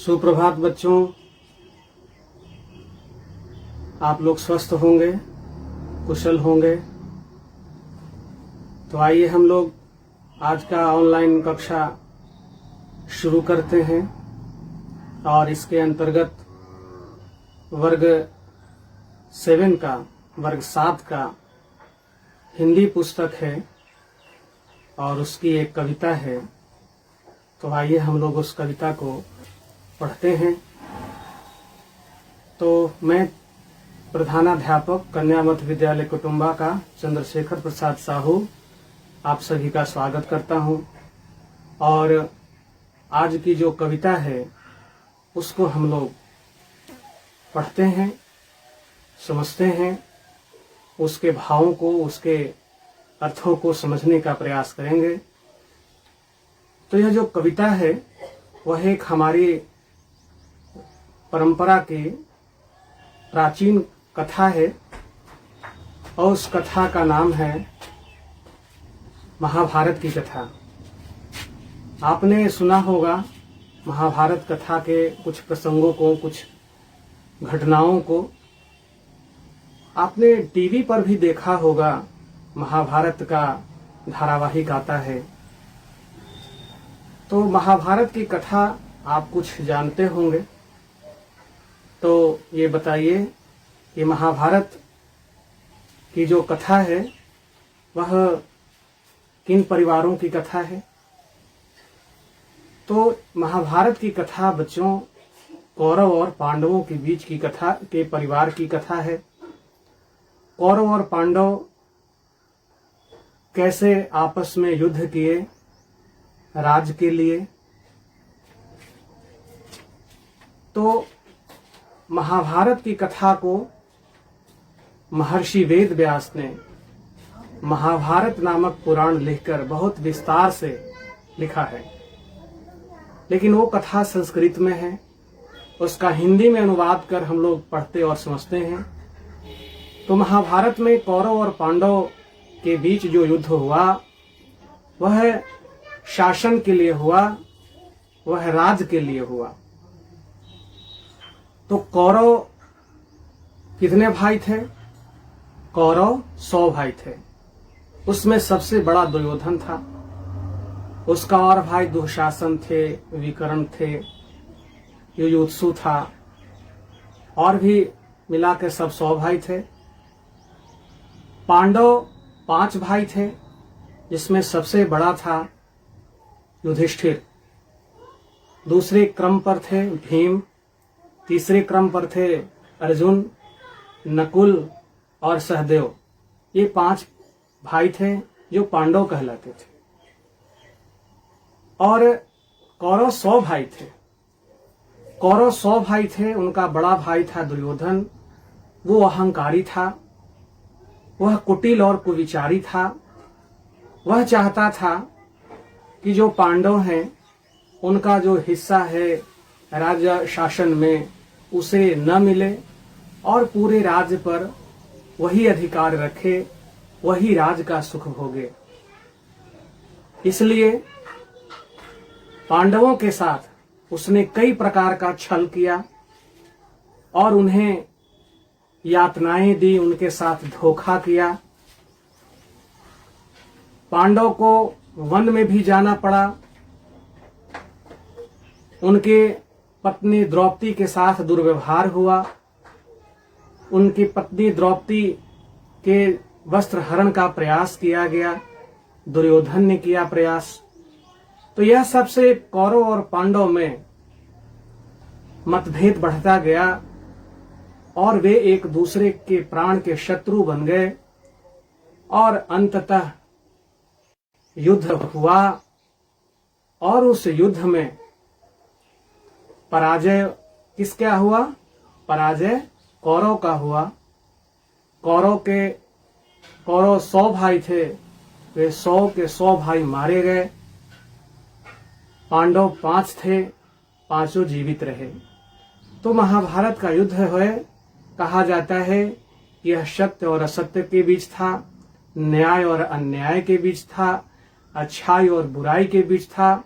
सुप्रभात बच्चों, आप लोग स्वस्थ होंगे, कुशल होंगे। तो आइए हम लोग आज का ऑनलाइन कक्षा शुरू करते हैं और इसके अंतर्गत वर्ग 7 का हिंदी पुस्तक है और उसकी एक कविता है। तो आइए हम लोग उस कविता को पढ़ते हैं। तो मैं प्रधानाध्यापक कन्या मध्य विद्यालय कुटुंबा का चंद्रशेखर प्रसाद साहू आप सभी का स्वागत करता हूं और आज की जो कविता है उसको हम लोग पढ़ते हैं, समझते हैं, उसके भावों को, उसके अर्थों को समझने का प्रयास करेंगे। तो यह जो कविता है वह एक हमारी परंपरा की प्राचीन कथा है और उस कथा का नाम है महाभारत की कथा। आपने सुना होगा महाभारत कथा के कुछ प्रसंगों को, कुछ घटनाओं को। आपने टीवी पर भी देखा होगा, महाभारत का धारावाहिक आता है। तो महाभारत की कथा आप कुछ जानते होंगे। तो ये बताइए कि महाभारत की जो कथा है वह किन परिवारों की कथा है। तो महाभारत की कथा बच्चों कौरव और पांडवों के बीच की कथा, के परिवार की कथा है। कौरव और पांडव कैसे आपस में युद्ध किए राज के लिए। तो महाभारत की कथा को महर्षि वेद व्यास ने महाभारत नामक पुराण लिखकर बहुत विस्तार से लिखा है, लेकिन वो कथा संस्कृत में है। उसका हिंदी में अनुवाद कर हम लोग पढ़ते और समझते हैं। तो महाभारत में कौरव और पांडव के बीच जो युद्ध हुआ वह शासन के लिए हुआ, वह राज के लिए हुआ। तो कौरव कितने भाई थे? कौरव 100 भाई थे। उसमें सबसे बड़ा दुर्योधन था। उसका और भाई दुशासन थे, विकर्ण थे, युयुत्सु था, और भी मिला के सब 100 भाई थे। पांडव 5 भाई थे, जिसमें सबसे बड़ा था युधिष्ठिर। दूसरे क्रम पर थे भीम, तीसरे क्रम पर थे अर्जुन, नकुल और सहदेव। ये 5 भाई थे जो पांडव कहलाते थे। और कौरव 100 भाई थे। कौरव 100 भाई थे। उनका बड़ा भाई था दुर्योधन। वो अहंकारी था, वह कुटिल और कुविचारी था। वह चाहता था कि जो पांडव हैं उनका जो हिस्सा है राज्य शासन में उसे न मिले और पूरे राज्य पर वही अधिकार रखे, वही राज का सुख भोगे। इसलिए पांडवों के साथ उसने कई प्रकार का छल किया और उन्हें यातनाएं दी, उनके साथ धोखा किया। पांडव को वन में भी जाना पड़ा। उनके पत्नी द्रौपदी के साथ दुर्व्यवहार हुआ। उनकी पत्नी द्रौपदी के वस्त्र हरण का प्रयास किया गया, दुर्योधन ने किया प्रयास। तो यह सबसे कौरव और पांडव में मतभेद बढ़ता गया और वे एक दूसरे के प्राण के शत्रु बन गए और अंततः युद्ध हुआ। और उस युद्ध में पराजय किसका हुआ? पराजय कौरव का हुआ। कौरव 100 भाई थे, वे 100 के 100 भाई मारे गए। पांडव 5 थे, पांचों जीवित रहे। तो महाभारत का युद्ध है, कहा जाता है यह सत्य और असत्य के बीच था, न्याय और अन्याय के बीच था, अच्छाई और बुराई के बीच था।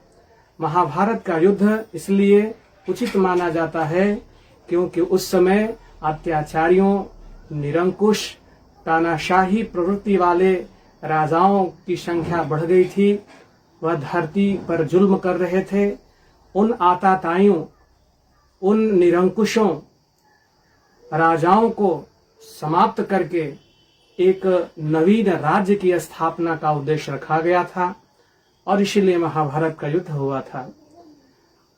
महाभारत का युद्ध इसलिए उचित माना जाता है, क्योंकि उस समय अत्याचारियों, निरंकुश, तानाशाही प्रवृत्ति वाले राजाओं की संख्या बढ़ गई थी। वह धरती पर जुल्म कर रहे थे। उन आताताइयों, उन निरंकुशों राजाओं को समाप्त करके एक नवीन राज्य की स्थापना का उद्देश्य रखा गया था और इसलिए महाभारत का युद्ध हुआ था।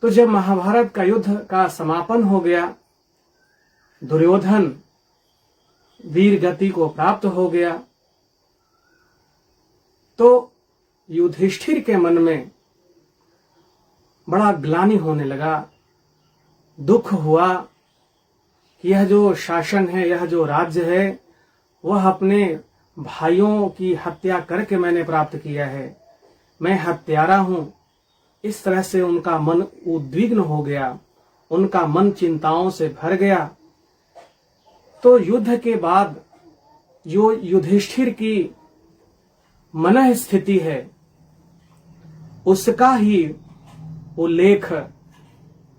तो जब महाभारत का युद्ध का समापन हो गया, दुर्योधन वीर गति को प्राप्त हो गया, तो युधिष्ठिर के मन में बड़ा ग्लानि होने लगा, दुख हुआ कि यह जो शासन है, यह जो राज्य है, वह अपने भाइयों की हत्या करके मैंने प्राप्त किया है। मैं हत्यारा हूं। इस तरह से उनका मन उद्विग्न हो गया, उनका मन चिंताओं से भर गया। तो युद्ध के बाद जो युधिष्ठिर की मन स्थिति है, उसका ही उल्लेख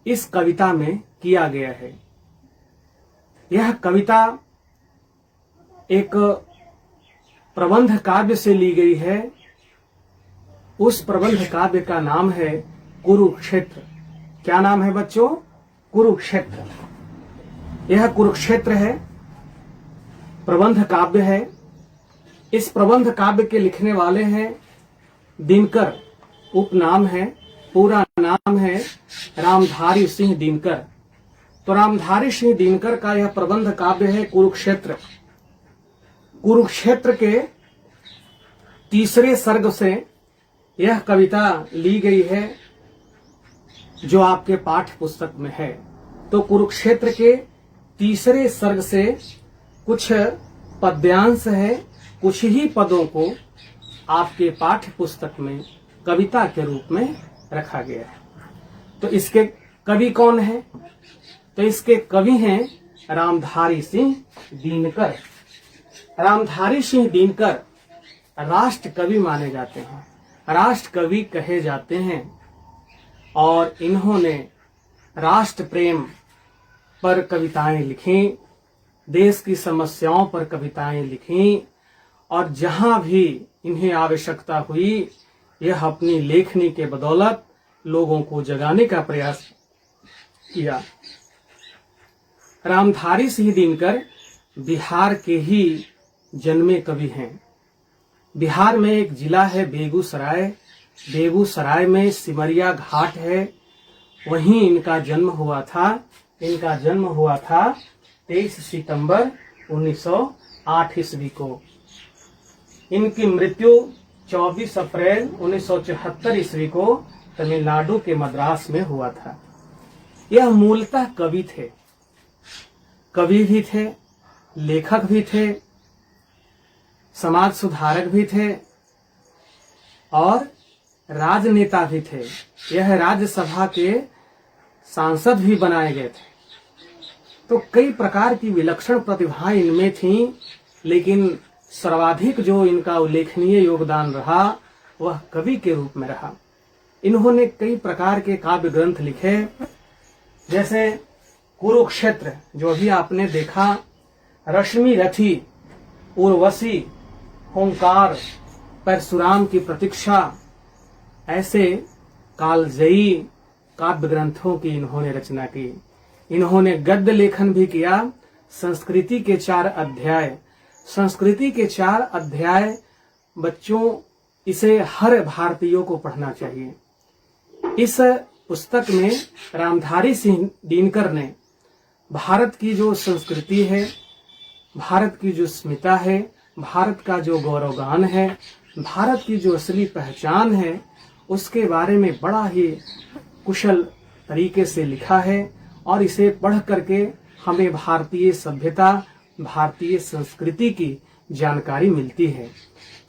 इस कविता में किया गया है। यह कविता एक प्रबंध काव्य से ली गई है। उस प्रबंध काव्य का नाम है कुरुक्षेत्र। क्या नाम है बच्चों? कुरुक्षेत्र। यह कुरुक्षेत्र है, प्रबंध काव्य है। इस प्रबंध काव्य के लिखने वाले हैं दिनकर, उपनाम है, पूरा नाम है रामधारी सिंह दिनकर। तो रामधारी सिंह दिनकर का यह प्रबंध काव्य है कुरुक्षेत्र। कुरुक्षेत्र के तीसरे सर्ग से यह कविता ली गई है, जो आपके पाठ्य पुस्तक में है। तो कुरुक्षेत्र के तीसरे सर्ग से कुछ पद्यांश है, कुछ ही पदों को आपके पाठ्य पुस्तक में कविता के रूप में रखा गया है। तो इसके कवि कौन है? तो इसके कवि हैं रामधारी सिंह दिनकर। रामधारी सिंह दिनकर राष्ट्र कवि माने जाते हैं, राष्ट्र कवि कहे जाते हैं, और इन्होंने राष्ट्र प्रेम पर कविताएं लिखी, देश की समस्याओं पर कविताएं लिखी, और जहां भी इन्हें आवश्यकता हुई, यह अपनी लेखनी के बदौलत लोगों को जगाने का प्रयास किया। रामधारी सिंह दिनकर बिहार के ही जन्मे कवि हैं। बिहार में एक जिला है बेगूसराय, बेगूसराय में सिमरिया घाट है, वहीं इनका जन्म हुआ था। इनका जन्म हुआ था 23 सितंबर 1908 ईस्वी को। इनकी मृत्यु 24 अप्रैल 1974 ईस्वी को तमिलनाडु के मद्रास में हुआ था। यह मूलतः कवि थे, कवि भी थे, लेखक भी थे, समाज सुधारक भी थे और राजनेता भी थे। यह राज्यसभा के सांसद भी बनाए गए थे। तो कई प्रकार की विलक्षण प्रतिभाएं इनमें थीं, लेकिन सर्वाधिक जो इनका उल्लेखनीय योगदान रहा वह कवि के रूप में रहा। इन्होंने कई प्रकार के काव्य ग्रंथ लिखे, जैसे कुरुक्षेत्र जो भी आपने देखा, रश्मि रथी, उर्वशी, होंकार, परशुराम की प्रतीक्षा, ऐसे कालजयी काव्य ग्रंथों की इन्होंने रचना की। इन्होंने गद्य लेखन भी किया। संस्कृति के 4 अध्याय, संस्कृति के 4 अध्याय बच्चों, इसे हर भारतीयों को पढ़ना चाहिए। इस पुस्तक में रामधारी सिंह दिनकर ने भारत की जो संस्कृति है, भारत की जो अस्मिता है, भारत का जो गौरवगान है, भारत की जो असली पहचान है, उसके बारे में बड़ा ही कुशल तरीके से लिखा है। और इसे पढ़ करके हमें भारतीय सभ्यता, भारतीय संस्कृति की जानकारी मिलती है।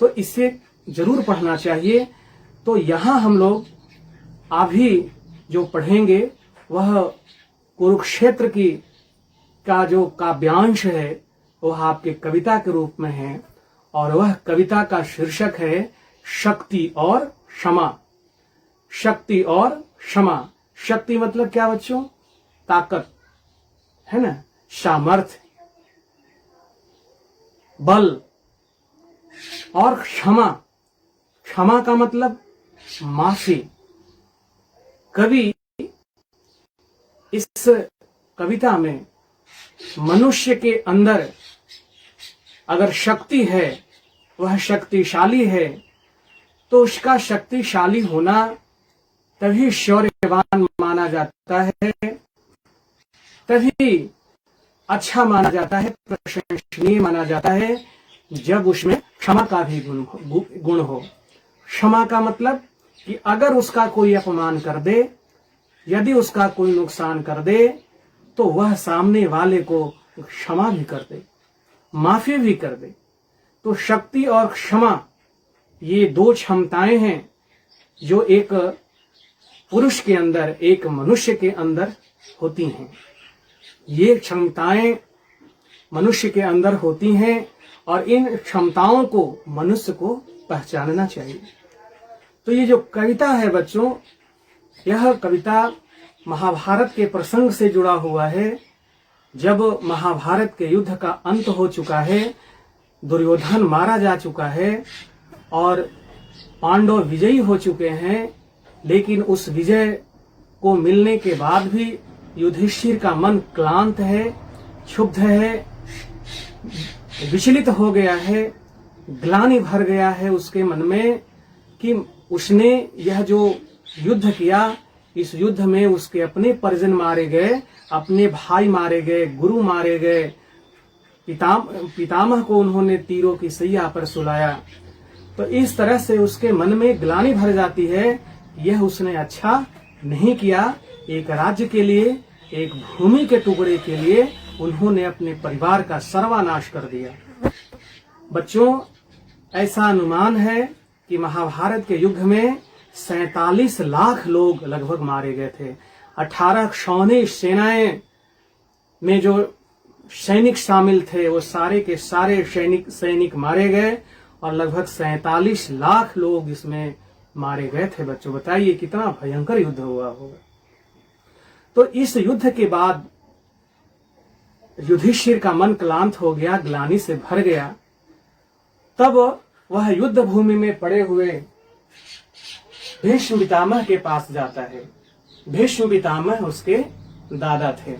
तो इसे जरूर पढ़ना चाहिए। तो यहाँ हम लोग अभी जो पढ़ेंगे वह कुरुक्षेत्र की का जो काव्यांश है वह आपके कविता के रूप में है, और वह कविता का शीर्षक है शक्ति और क्षमा। शक्ति और क्षमा। शक्ति मतलब क्या बच्चों? ताकत, है ना, सामर्थ्य, बल। और क्षमा, क्षमा का मतलब माफी। कवि इस कविता में मनुष्य के अंदर अगर शक्ति है, वह शक्तिशाली है, तो उसका शक्तिशाली होना तभी शौर्यवान माना जाता है, तभी अच्छा माना जाता है, प्रशंसनीय माना जाता है, जब उसमें क्षमा का भी गुण हो। क्षमा का मतलब कि अगर उसका कोई अपमान कर दे, यदि उसका कोई नुकसान कर दे, तो वह सामने वाले को क्षमा भी कर दे, माफी भी कर दे। तो शक्ति और क्षमा ये दो क्षमताएं हैं जो एक पुरुष के अंदर, एक मनुष्य के अंदर होती हैं। ये क्षमताएं मनुष्य के अंदर होती हैं और इन क्षमताओं को मनुष्य को पहचानना चाहिए। तो ये जो कविता है बच्चों, यह कविता महाभारत के प्रसंग से जुड़ा हुआ है। जब महाभारत के युद्ध का अंत हो चुका है, दुर्योधन मारा जा चुका है और पांडव विजयी हो चुके हैं, लेकिन उस विजय को मिलने के बाद भी युधिष्ठिर का मन क्लांत है, क्षुब्ध है, विचलित हो गया है, ग्लानि भर गया है उसके मन में कि उसने यह जो युद्ध किया, इस युद्ध में उसके अपने परिजन मारे गए, अपने भाई मारे गए, गुरु मारे गए, पितामह को उन्होंने तीरों की सैया पर सुलाया। तो इस तरह से उसके मन में ग्लानि भर जाती है, यह उसने अच्छा नहीं किया। एक राज्य के लिए, एक भूमि के टुकड़े के लिए उन्होंने अपने परिवार का सर्वनाश कर दिया। बच्चों, ऐसा अनुमान है कि महाभारत के युद्ध में 47 लाख लोग लगभग मारे गए थे। 18 क्षौणी सेनाएं में जो सैनिक शामिल थे, वो सारे के सारे सैनिक मारे गए और लगभग 47 लाख लोग इसमें मारे गए थे। बच्चों, बताइए कितना भयंकर युद्ध हुआ होगा। तो इस युद्ध के बाद युधिष्ठिर का मन क्लांत हो गया, ग्लानि से भर गया। तब वह युद्ध भूमि में पड़े हुए भीष्म पितामह के पास जाता है। भीष्म पितामह उसके दादा थे।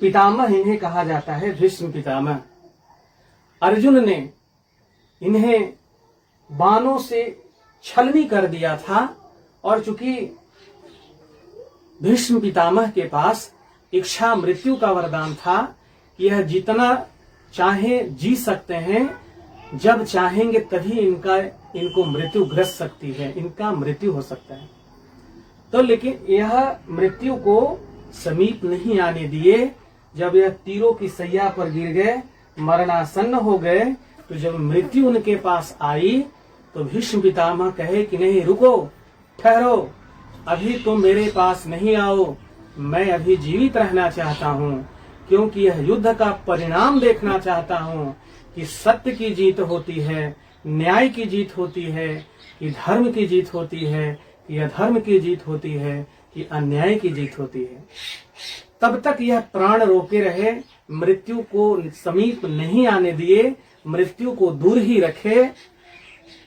पितामह इन्हें कहा जाता है, भीष्म पितामह। अर्जुन ने इन्हें बाणों से छलनी कर दिया था और चूंकि भीष्म पितामह के पास इच्छा मृत्यु का वरदान था, यह जितना चाहे जी सकते हैं, जब चाहेंगे तभी इनको मृत्यु ग्रस्त सकती है, इनका मृत्यु हो सकता है। तो लेकिन यह मृत्यु को समीप नहीं आने दिए। जब यह तीरों की सैया पर गिर गए, मरणासन्न हो गए, तो जब मृत्यु उनके पास आई तो भीष्म पितामह कहे कि नहीं, रुको, ठहरो, अभी तुम मेरे पास नहीं आओ, मैं अभी जीवित रहना चाहता हूँ, क्योंकि यह युद्ध का परिणाम देखना चाहता हूँ कि सत्य की जीत होती है, न्याय की जीत होती है, कि धर्म की जीत होती है, कि अधर्म की जीत होती है, कि अन्याय की जीत होती है। तब तक यह प्राण रोके रहे, मृत्यु को समीप नहीं आने दिए, मृत्यु को दूर ही रखे।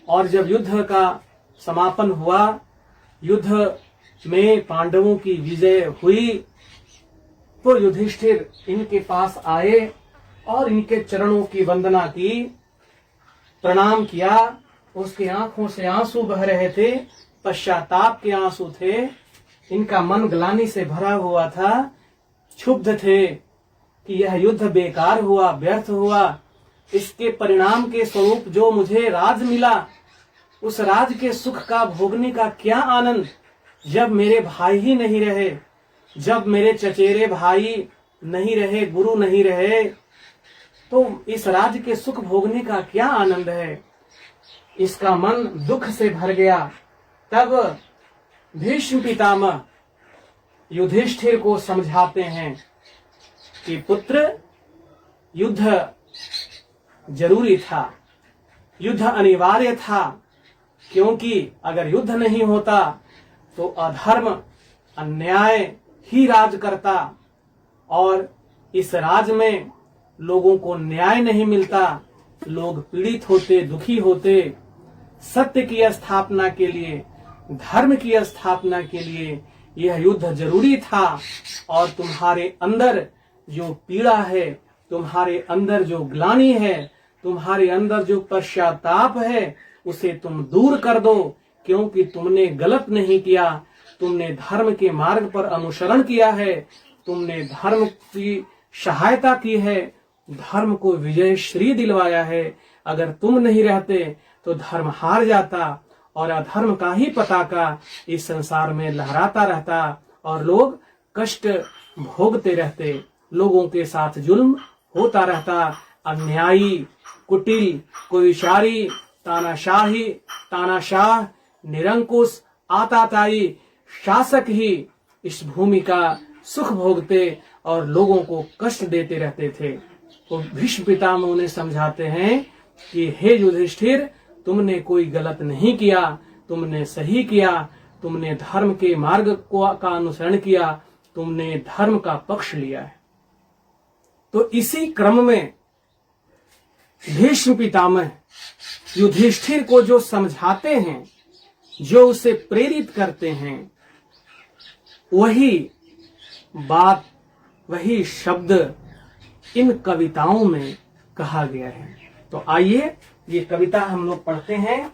और जब युद्ध का समापन हुआ, युद्ध में पांडवों की विजय हुई, तो युधिष्ठिर इनके पास आए और इनके चरणों की वंदना की, प्रणाम किया। उसकी आंखों से आंसू बह रहे थे, पश्चाताप के आंसू थे। इनका मन ग्लानि से भरा हुआ था, क्षुब्ध थे कि यह युद्ध बेकार हुआ, व्यर्थ हुआ। इसके परिणाम के स्वरूप जो मुझे राज मिला, उस राज के सुख का भोगने का क्या आनंद, जब मेरे भाई ही नहीं रहे, जब मेरे चचेरे भाई नहीं रहे, गुरु नहीं रहे, तो इस राज्य के सुख भोगने का क्या आनंद है। इसका मन दुख से भर गया। तब भीष्म पितामह युधिष्ठिर को समझाते हैं कि पुत्र, युद्ध जरूरी था, युद्ध अनिवार्य था, क्योंकि अगर युद्ध नहीं होता तो अधर्म अन्याय ही राज करता, और इस राज में लोगों को न्याय नहीं मिलता, लोग पीड़ित होते, दुखी होते। सत्य की स्थापना के लिए, धर्म की स्थापना के लिए यह युद्ध जरूरी था। और तुम्हारे अंदर जो पीड़ा है, तुम्हारे अंदर जो ग्लानि है, तुम्हारे अंदर जो पश्चाताप है, उसे तुम दूर कर दो, क्योंकि तुमने गलत नहीं किया, तुमने धर्म के मार्ग पर अनुसरण किया है, तुमने धर्म की सहायता की है, धर्म को विजय श्री दिलवाया है। अगर तुम नहीं रहते तो धर्म हार जाता और अधर्म का ही पताका इस संसार में लहराता रहता और लोग कष्ट भोगते रहते, लोगों के साथ जुल्म होता रहता। अन्यायी, कुटिल, कुविचारी, तानाशाह, निरंकुश, आताताई शासक ही इस भूमि का सुख भोगते और लोगों को कष्ट देते रहते थे। तो भीष्म पितामह उन्हें समझाते हैं कि हे युधिष्ठिर, तुमने कोई गलत नहीं किया, तुमने सही किया, तुमने धर्म के मार्ग का अनुसरण किया, तुमने धर्म का पक्ष लिया है। तो इसी क्रम में भीष्म पितामह युधिष्ठिर को जो समझाते हैं, जो उसे प्रेरित करते हैं, वही बात, वही शब्द इन कविताओं में कहा गया है। तो आइए ये कविता हम लोग पढ़ते हैं।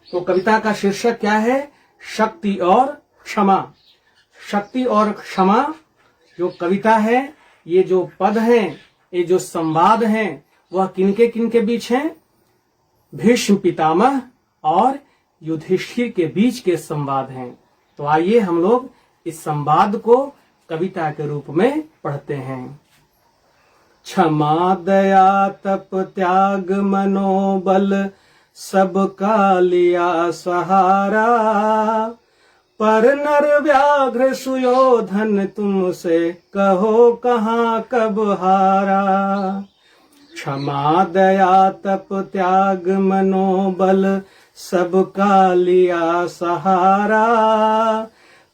तो कविता का शीर्षक क्या है? शक्ति और क्षमा। शक्ति और क्षमा जो कविता है, ये जो पद हैं, ये जो संवाद हैं, वह किनके किनके बीच हैं? भीष्म पितामह और युधिष्ठिर के बीच के संवाद हैं। तो आइए हम लोग इस संवाद को कविता के रूप में पढ़ते हैं। क्षमा दया तप त्याग मनोबल सबका लिया सहारा, पर नर व्याघ्र सुयोधन तुमसे कहो कहाँ कब हारा। क्षमा दया तप त्याग मनोबल सबका लिया सहारा,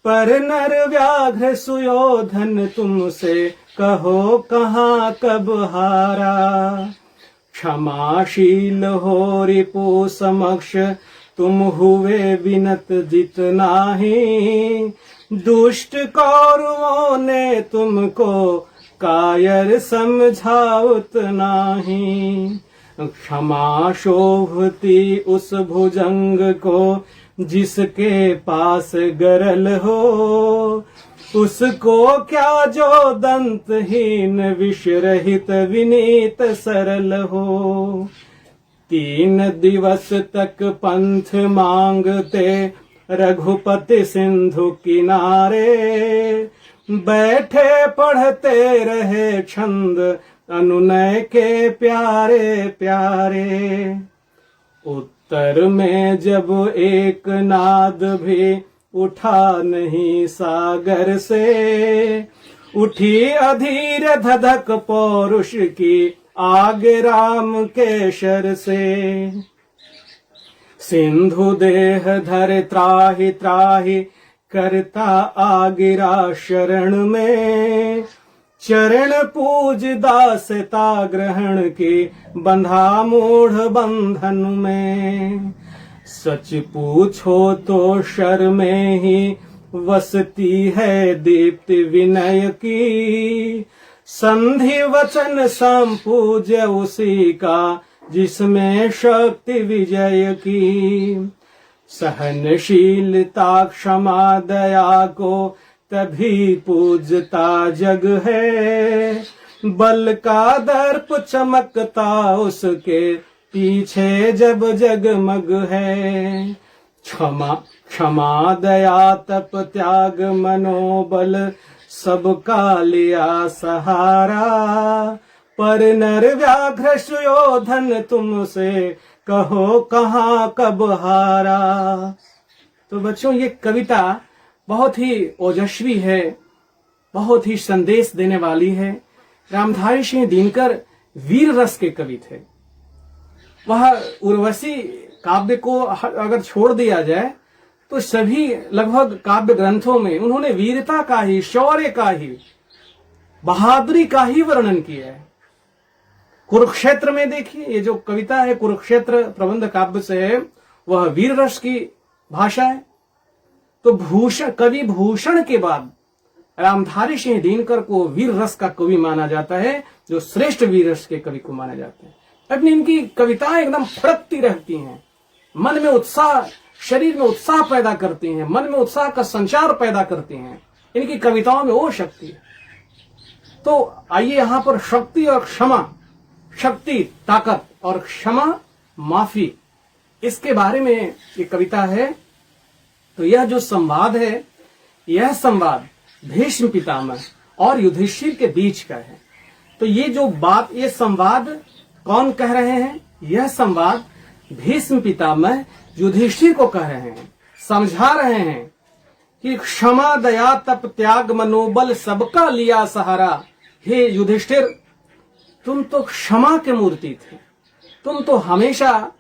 पर नर व्याघ्र सुयोधन तुमसे कहो कहाँ कब हारा। क्षमाशील हो रिपु समक्ष तुम हुए विनत जित नाही, दुष्ट कौरवों ने तुमको कायर समझाउत नाही। क्षमा शोभती उस भुजंग को जिसके पास गरल हो, उसको क्या जो दंतहीन विष रहित विनीत सरल हो। 3 दिवस तक पंथ मांगते रघुपति सिंधु किनारे, बैठे पढ़ते रहे छंद अनुनय के प्यारे प्यारे। उत्तर में जब एक नाद भी उठा नहीं सागर से, उठी अधीर धधक पौरुष की आग राम के शर से। सिंधु देह धर त्राहि त्राहि करता आगिरा शरण में, चरण पूज दासता ग्रहण की बंधा मूढ़ बंधन में। सच पूछो तो शर में ही वसती है दीप्ति विनय की, संधि वचन संपूज उसी का जिसमें शक्ति विजय की। सहनशीलता क्षमा दया को तभी पूजता जग है, बल का दर्प चमकता उसके पीछे जब जगमग है। क्षमा दया तप त्याग मनोबल सबका लिया सहारा, पर नर व्याघ्र सुयोधन तुमसे कहो कहाँ कब हारा। तो बच्चों, ये कविता बहुत ही ओजस्वी है, बहुत ही संदेश देने वाली है। रामधारी सिंह दिनकर वीर रस के कवि थे। वह उर्वशी काव्य को अगर छोड़ दिया जाए तो सभी लगभग काव्य ग्रंथों में उन्होंने वीरता का ही, शौर्य का ही, बहादुरी का ही वर्णन किया है। कुरुक्षेत्र में देखिए, ये जो कविता है कुरुक्षेत्र प्रबंध काव्य से है, वह वीर रस की भाषा है। तो भूषण, कवि भूषण के बाद रामधारी सिंह दिनकर को वीर रस का कवि माना जाता है, जो श्रेष्ठ वीर रस के कवि को माना जाता है। अपनी इनकी कविताएं एकदम फड़कती रहती हैं, मन में उत्साह, शरीर में उत्साह पैदा करती हैं, मन में उत्साह का संचार पैदा करती हैं। इनकी कविताओं में वो शक्ति है। तो आइए यहां पर शक्ति और क्षमा, शक्ति ताकत और क्षमा माफी, इसके बारे में ये कविता है। तो यह जो संवाद है, यह संवाद भीष्म पितामह और युधिष्ठिर के बीच का है। तो ये जो बात, ये संवाद कौन कह रहे हैं? यह संवाद भीष्म पितामह युधिष्ठिर को कह रहे हैं, समझा रहे हैं कि क्षमा, दया, तप, त्याग, मनोबल सबका लिया सहारा। हे युधिष्ठिर, तुम तो क्षमा के मूर्ति थे। तुम तो हमेशा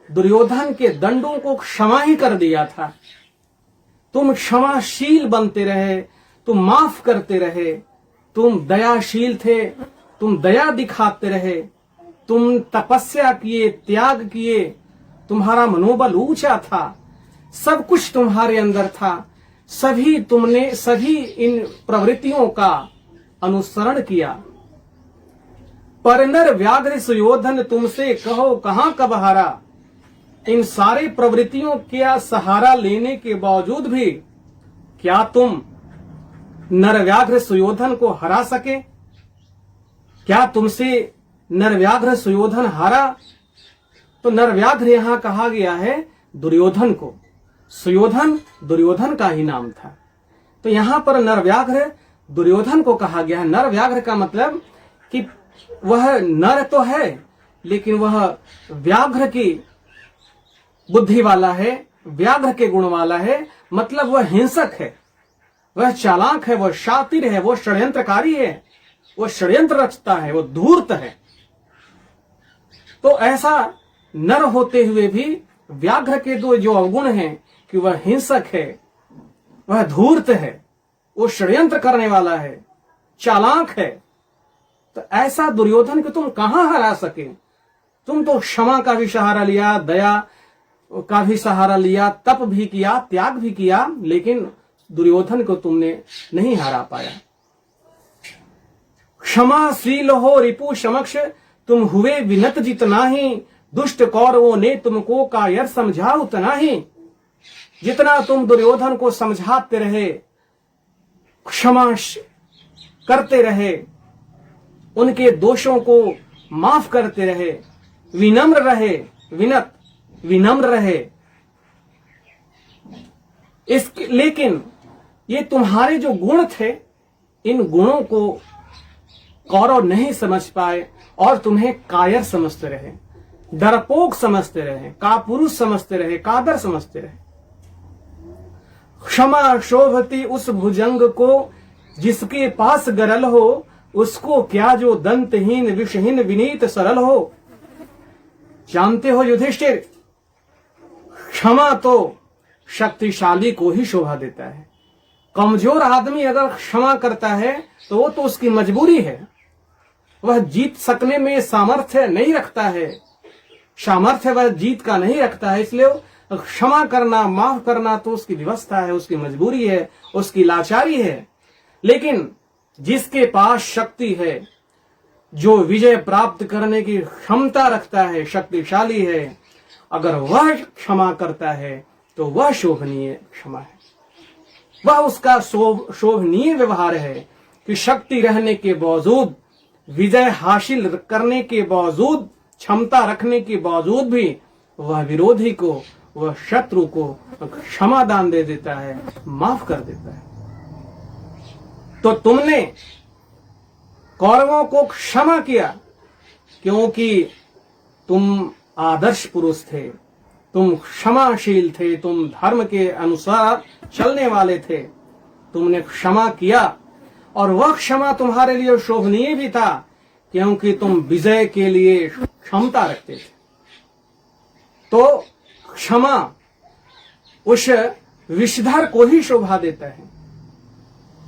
दुर्योधन के दंडों को क्षमा ही कर दिया था। तुम क्षमाशील बनते रहे, तुम माफ करते रहे, तुम दयाशील थे, तुम दया दिखाते रहे, तुम तपस्या किए, त्याग किए, तुम्हारा मनोबल ऊंचा था, सब कुछ तुम्हारे अंदर था। तुमने सभी इन प्रवृत्तियों का अनुसरण किया। पर नर व्याघ्र सुयोधन तुमसे कहो कहां कब हारा। इन सारे प्रवृत्तियों का सहारा लेने के बावजूद भी क्या तुम नरव्याघ्र सुयोधन को हरा सके? क्या तुमसे नरव्याघ्र सुयोधन हारा? तो नरव्याघ्र यहां कहा गया है दुर्योधन को। सुयोधन दुर्योधन का ही नाम था। तो यहां पर नरव्याघ्र दुर्योधन को कहा गया है। नरव्याघ्र का मतलब कि वह नर तो है, लेकिन वह व्याघ्र की बुद्धि वाला है, व्याघ्र के गुण वाला है। मतलब वह हिंसक है, वह चालाक है, वह शातिर है, वह षड्यंत्रकारी है, वह षड्यंत्र रचता है, वह धूर्त है। तो ऐसा नर होते हुए भी व्याघ्र के दो जो अवगुण हैं कि वह हिंसक है, वह धूर्त है, वो षड्यंत्र करने वाला है, चालाक है। तो ऐसा दुर्योधन को तुम कहां हरा सके? तुम तो क्षमा का भी सहारा लिया, दया का भी सहारा लिया, तप भी किया, त्याग भी किया, लेकिन दुर्योधन को तुमने नहीं हरा पाया। क्षमाशील हो रिपु समक्ष तुम हुए विनत जितना ही। दुष्ट कौरवों ने तुमको कायर समझा उतना ही। जितना तुम दुर्योधन को समझाते रहे, क्षमा करते रहे, उनके दोषों को माफ करते रहे, विनम्र रहे, विनम्र रहे, लेकिन ये तुम्हारे जो गुण थे, इन गुणों को कौरव नहीं समझ पाए और तुम्हें कायर समझते रहे, डरपोक समझते रहे, कापुरुष समझते रहे, कादर समझते रहे। क्षमा शोभती उस भुजंग को जिसके पास गरल हो, उसको क्या जो दंतहीन विषहीन विनीत सरल हो। जानते हो युधिष्ठिर, क्षमा तो शक्तिशाली को ही शोभा देता है। कमजोर आदमी अगर क्षमा करता है तो वो तो उसकी मजबूरी है, वह जीत सकने में सामर्थ्य नहीं रखता है, सामर्थ्य वह जीत का नहीं रखता है। इसलिए क्षमा करना, माफ करना तो उसकी व्यवस्था है, उसकी मजबूरी है, उसकी लाचारी है। लेकिन जिसके पास शक्ति है, जो विजय प्राप्त करने की क्षमता रखता है, शक्तिशाली है, अगर वह क्षमा करता है तो वह शोभनीय क्षमा है, वह उसका शोभनीय व्यवहार है कि शक्ति रहने के बावजूद, विजय हासिल करने के बावजूद, क्षमता रखने के बावजूद भी वह विरोधी को, वह शत्रु को क्षमा दान दे देता है, माफ कर देता है। तो तुमने कौरवों को क्षमा किया क्योंकि तुम आदर्श पुरुष थे, तुम क्षमाशील थे, तुम धर्म के अनुसार चलने वाले थे, तुमने क्षमा किया। और वह क्षमा तुम्हारे लिए शोभनीय भी था क्योंकि तुम विजय के लिए क्षमता रखते थे। तो क्षमा उस विषधर को ही शोभा देता है,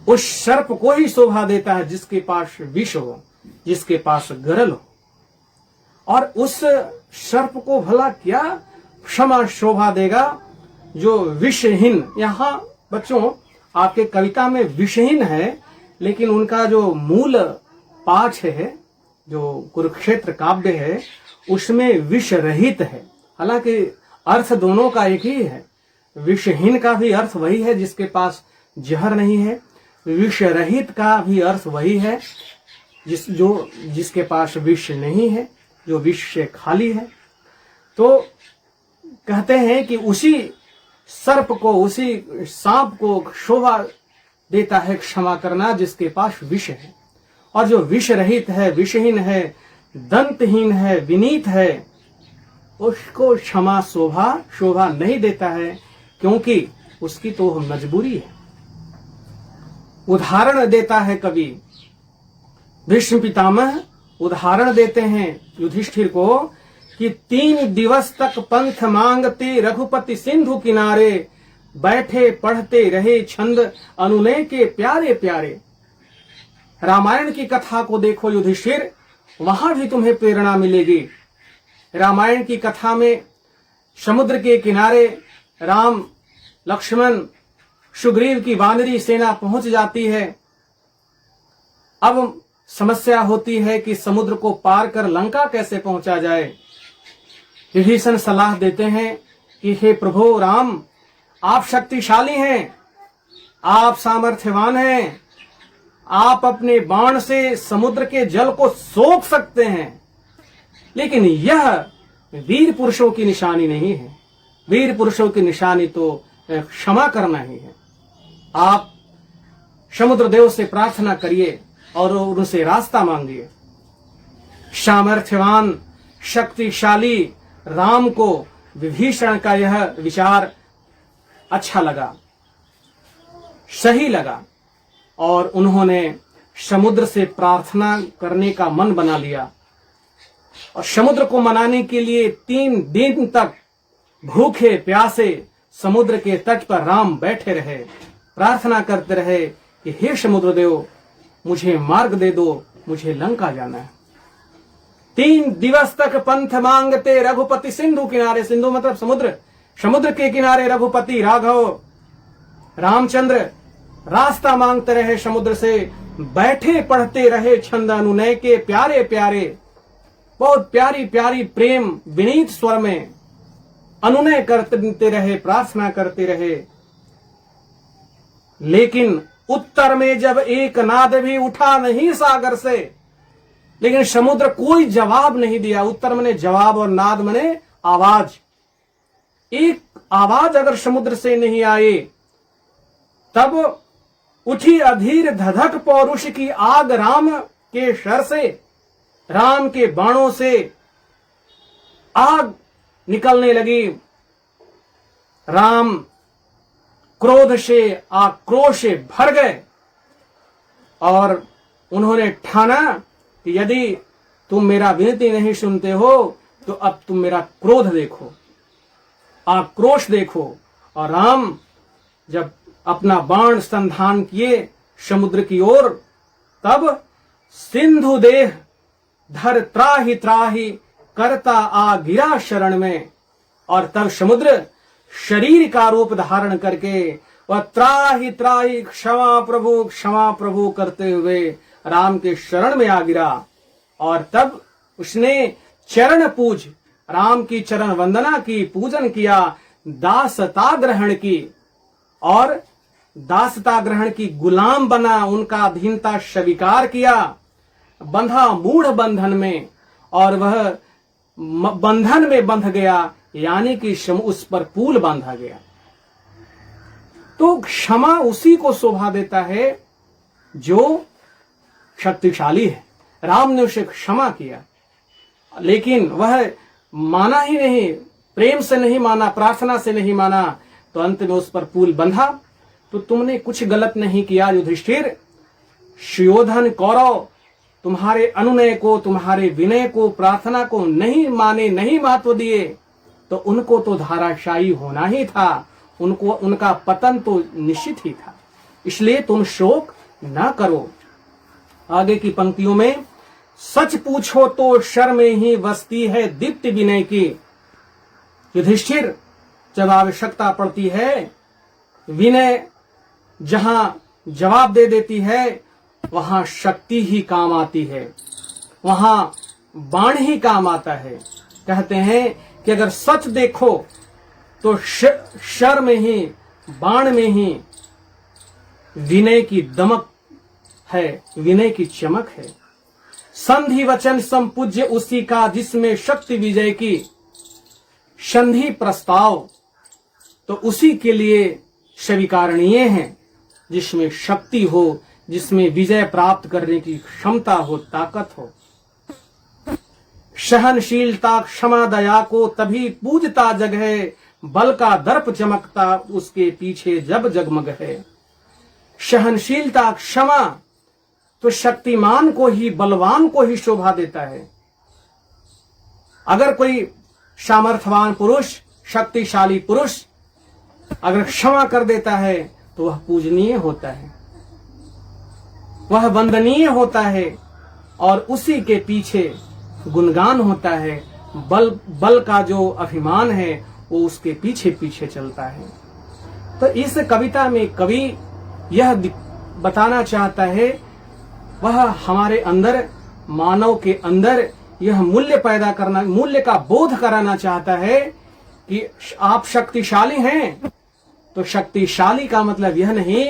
उस सर्प को ही शोभा देता है जिसके पास विष हो, जिसके पास गरल हो। और उस सर्प को भला क्या क्षमा शोभा देगा जो विषहीन। यहां बच्चों आपके कविता में विषहीन है, लेकिन उनका जो मूल पाठ है, जो कुरुक्षेत्र काव्य है, उसमें विष रहित है। हालांकि अर्थ दोनों का एक ही है। विषहीन का भी अर्थ वही है जिसके पास जहर नहीं है, विष रहित का भी अर्थ वही है जिसके पास विष नहीं है, जो विष से खाली है। तो कहते हैं कि उसी सर्प को, उसी सांप को शोभा देता है क्षमा करना जिसके पास विष है। और जो विष रहित है, विषहीन है, दंतहीन है, विनीत है, उसको क्षमा शोभा नहीं देता है, क्योंकि उसकी तो मजबूरी है। उदाहरण देता है कवि भीष्म पितामह, उदाहरण देते हैं युधिष्ठिर को कि 3 दिवस तक पंथ मांगते रघुपति सिंधु किनारे, बैठे पढ़ते रहे छंद अनुनय के प्यारे प्यारे। रामायण की कथा को देखो युधिष्ठिर, वहां भी तुम्हें प्रेरणा मिलेगी। रामायण की कथा में समुद्र के किनारे राम, लक्ष्मण, सुग्रीव की वानरी सेना पहुंच जाती है। अब समस्या होती है कि समुद्र को पार कर लंका कैसे पहुंचा जाए। विभीषण सलाह देते हैं कि हे प्रभु राम, आप शक्तिशाली हैं, आप सामर्थ्यवान हैं, आप अपने बाण से समुद्र के जल को सोख सकते हैं, लेकिन यह वीर पुरुषों की निशानी नहीं है। वीर पुरुषों की निशानी तो क्षमा करना ही है। आप समुद्र देव से प्रार्थना करिए और उनसे रास्ता मांगिए। सामर्थ्यवान शक्तिशाली राम को विभीषण का यह विचार अच्छा लगा, सही लगा, और उन्होंने समुद्र से प्रार्थना करने का मन बना लिया। और समुद्र को मनाने के लिए 3 दिन तक भूखे प्यासे समुद्र के तट पर राम बैठे रहे, प्रार्थना करते रहे कि हे समुद्र देव, मुझे मार्ग दे दो, मुझे लंका जाना है। 3 दिवस तक पंथ मांगते रघुपति सिंधु किनारे, सिंधु मतलब समुद्र, समुद्र के किनारे रघुपति राघव रामचंद्र रास्ता मांगते रहे समुद्र से, बैठे पढ़ते रहे छंद अनुनय के प्यारे प्यारे। बहुत प्यारी प्यारी प्रेम विनीत स्वर में अनुनय करते रहे, प्रार्थना करते रहे। लेकिन उत्तर में जब एक नाद भी उठा नहीं सागर से, लेकिन समुद्र कोई जवाब नहीं दिया। उत्तर मने जवाब और नाद मने आवाज। एक आवाज अगर समुद्र से नहीं आए, तब उठी अधीर धधक पौरुष की आग राम के शर से, राम के बाणों से आग निकलने लगी। राम क्रोध से, आक्रोश से भर गए और उन्होंने ठाना कि यदि तुम मेरा विनती नहीं सुनते हो तो अब तुम मेरा क्रोध देखो, आक्रोश देखो। और राम जब अपना बाण संधान किए समुद्र की ओर, तब सिंधु देह धर त्राहि त्राहि करता आ गिरा शरण में। और तब समुद्र शरीर का रूप धारण करके वह त्राहि त्राहि क्षमा प्रभु करते हुए राम के शरण में आ गिरा। और तब उसने चरण पूज, राम की चरण वंदना की, पूजन किया, दासता ग्रहण की, और दासता ग्रहण की गुलाम बना, उनका अधीनता स्वीकार किया, बंधा मूढ़ बंधन में, और वह बंधन में बंध गया, यानी कि उस पर पुल बांधा गया। तो क्षमा उसी को शोभा देता है जो शक्तिशाली है। राम ने उसे क्षमा किया, लेकिन वह माना ही नहीं, प्रेम से नहीं माना, प्रार्थना से नहीं माना, तो अंत में उस पर पुल बंधा। तो तुमने कुछ गलत नहीं किया युधिष्ठिर। सुयोधन कौरव तुम्हारे अनुनय को, तुम्हारे विनय को, प्रार्थना को नहीं माने, नहीं महत्व दिए, तो उनको तो धाराशायी होना ही था, उनको उनका पतन तो निश्चित ही था, इसलिए तुम शोक ना करो। आगे की पंक्तियों में, सच पूछो तो शर में ही बसती है दीप्ति विनय की। युधिष्ठिर, जब आवश्यकता पड़ती है, विनय जहां जवाब दे देती है, वहां शक्ति ही काम आती है, वहां बाण ही काम आता है। कहते हैं कि अगर सच देखो तो शर में ही, बाण में ही विनय की दमक है, विनय की चमक है। संधि वचन संपूज्य उसी का जिसमें शक्ति विजय की। संधि प्रस्ताव तो उसी के लिए स्वीकारणीय है जिसमें शक्ति हो, जिसमें विजय प्राप्त करने की क्षमता हो, ताकत हो। सहनशीलता क्षमा दया को तभी पूजता जग है, बल का दर्प चमकता उसके पीछे जब जगमग है। सहनशीलता क्षमा तो शक्तिमान को ही, बलवान को ही शोभा देता है। अगर कोई सामर्थ्यवान पुरुष, शक्तिशाली पुरुष अगर क्षमा कर देता है तो वह पूजनीय होता है, वह वंदनीय होता है और उसी के पीछे गुणगान होता है। बल का जो अभिमान है वो उसके पीछे पीछे चलता है। तो इस कविता में कवि यह बताना चाहता है, वह हमारे अंदर, मानव के अंदर यह मूल्य पैदा करना, मूल्य का बोध कराना चाहता है कि आप शक्तिशाली हैं तो शक्तिशाली का मतलब यह नहीं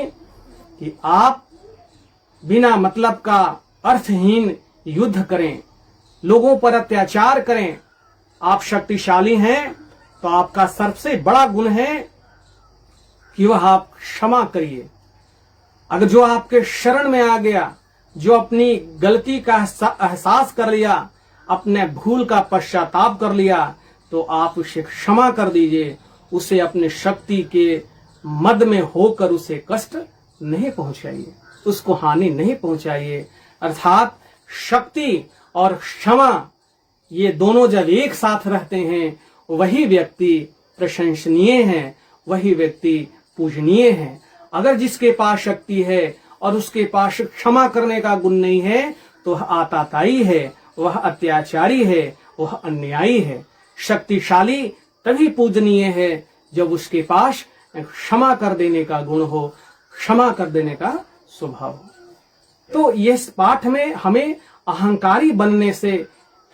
कि आप बिना मतलब का अर्थहीन युद्ध करें, लोगों पर अत्याचार करें। आप शक्तिशाली हैं तो आपका सबसे बड़ा गुण है कि वह आप क्षमा करिए। अगर जो आपके शरण में आ गया, जो अपनी गलती का एहसास कर लिया, अपने भूल का पश्चाताप कर लिया, तो आप उसे क्षमा कर दीजिए। उसे अपने शक्ति के मद में होकर उसे कष्ट नहीं पहुंचाइए, उसको हानि नहीं पहुंचाइए। अर्थात शक्ति और क्षमा ये दोनों जब एक साथ रहते हैं, वही व्यक्ति प्रशंसनीय है, वही व्यक्ति पूजनीय है। अगर जिसके पास शक्ति है और उसके पास क्षमा करने का गुण नहीं है तो वह आताताई है, वह अत्याचारी है, वह अन्यायी है। शक्तिशाली तभी पूजनीय है जब उसके पास क्षमा कर देने का गुण हो, क्षमा कर देने का स्वभाव हो। तो इस पाठ में हमें अहंकारी बनने से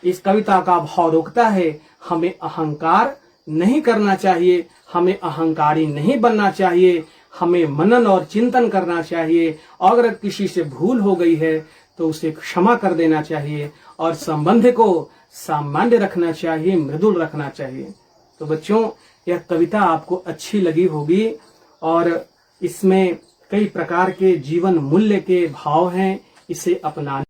इस कविता का भाव रोकता है। हमें अहंकार नहीं करना चाहिए, हमें अहंकारी नहीं बनना चाहिए। हमें मनन और चिंतन करना चाहिए, और अगर किसी से भूल हो गई है तो उसे क्षमा कर देना चाहिए और संबंध को सामान्य रखना चाहिए, मृदुल रखना चाहिए। तो बच्चों, यह कविता आपको अच्छी लगी होगी और इसमें कई प्रकार के जीवन मूल्य के भाव हैं। इसे अपनाने